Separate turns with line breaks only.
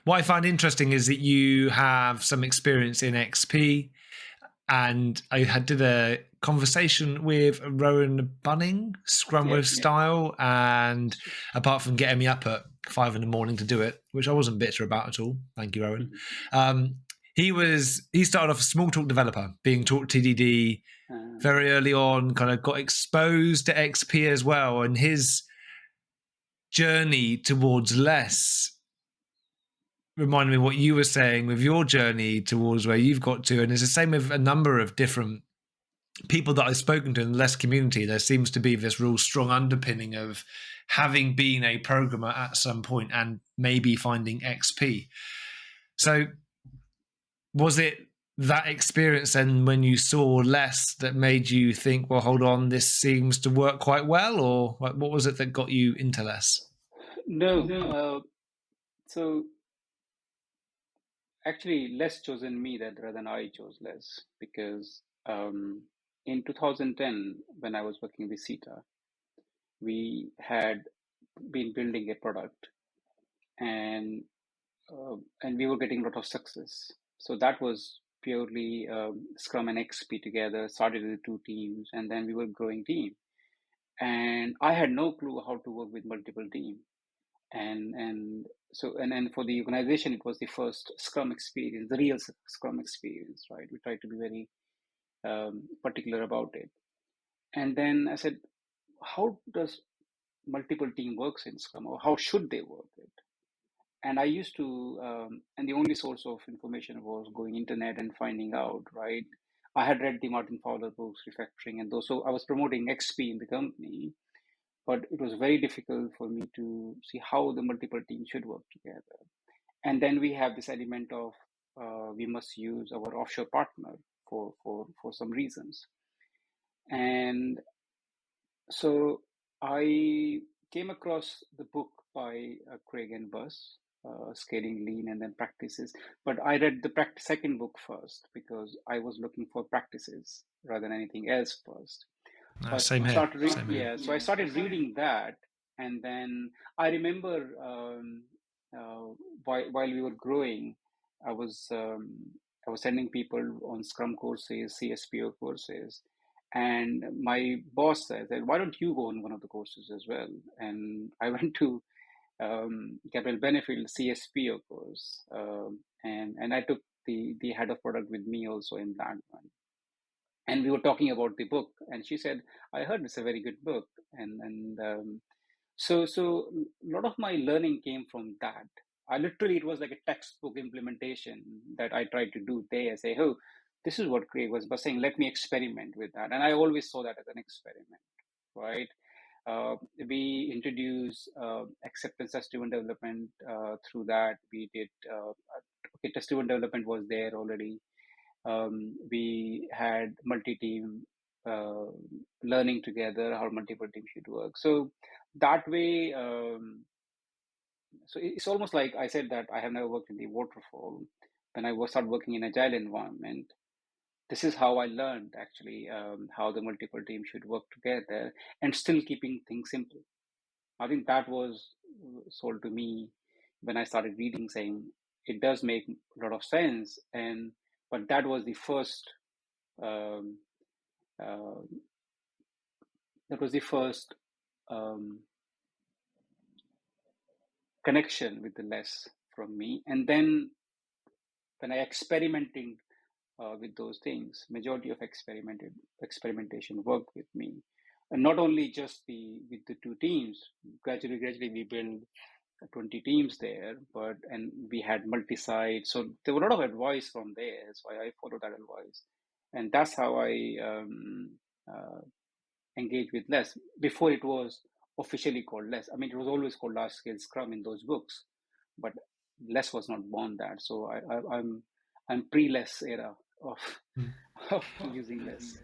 what I find interesting is that you have some experience in XP, and I did a conversation with Rowan Bunning, Scrum with Style, and apart from getting me up at 5 a.m. to do it, which I wasn't bitter about at all, thank you, Rowan. He started off a small talk developer, being taught TDD very early on, kind of got exposed to XP as well, and his journey towards less reminded me of what you were saying with your journey towards where you've got to. And it's the same with a number of different people that I've spoken to in the less community. There seems to be this real strong underpinning of having been a programmer at some point and maybe finding XP. So was it that experience then when you saw less that made you think, well, hold on, this seems to work quite well? Or what was it that got you into less?
No. So actually, less chosen me rather than I chose less, because in 2010, when I was working with CETA, we had been building a product, and we were getting a lot of success. So that was purely Scrum and XP together, started with 2 teams, and then we were growing team. And I had no clue how to work with multiple teams. And for the organization, it was the first Scrum experience, the real Scrum experience, right? We tried to be very particular about it. And then I said, how does multiple team works in Scrum, or how should they work it? And I used to, and the only source of information was going internet and finding out, right? I had read the Martin Fowler books, Refactoring, and those. So I was promoting XP in the company, but it was very difficult for me to see how the multiple teams should work together. And then we have this element of we must use our offshore partner for some reasons. And so I came across the book by Craig and Bus, Scaling Lean and then Practices. But I read the second book first because I was looking for practices rather than anything else first.
Same here.
So I started reading that, and then I remember while we were growing, I was sending people on Scrum courses, CSPO courses, and my boss said, "Why don't you go on one of the courses as well?" And I went to Gabriel Benefield CSPO course, and I took the head of product with me also in that one. And we were talking about the book, and she said, "I heard it's a very good book." So a lot of my learning came from that. It was like a textbook implementation that I tried to do there. I say, "Oh, this is what Craig was saying. Let me experiment with that." And I always saw that as an experiment, right? We introduced acceptance test-driven development through that. We did test-driven development was there already. We had multi-team learning together how multiple teams should work. So that way, so it's almost like I said that I have never worked in the waterfall. When I started working in agile environment, this is how I learned actually how the multiple teams should work together and still keeping things simple. I think that was sold to me when I started reading, saying it does make a lot of sense, but that was the first um, uh, connection with the less from me. And then when I experimenting with those things, majority of experimentation worked with me, and not only just with the 2 teams. Gradually we build 20 teams there, and we had multi-site. So there were a lot of advice from there. So I followed that advice, and that's how I engage with less. Before it was officially called less. I mean, it was always called large scale Scrum in those books, but less was not born that. So I'm pre-less era of of using less.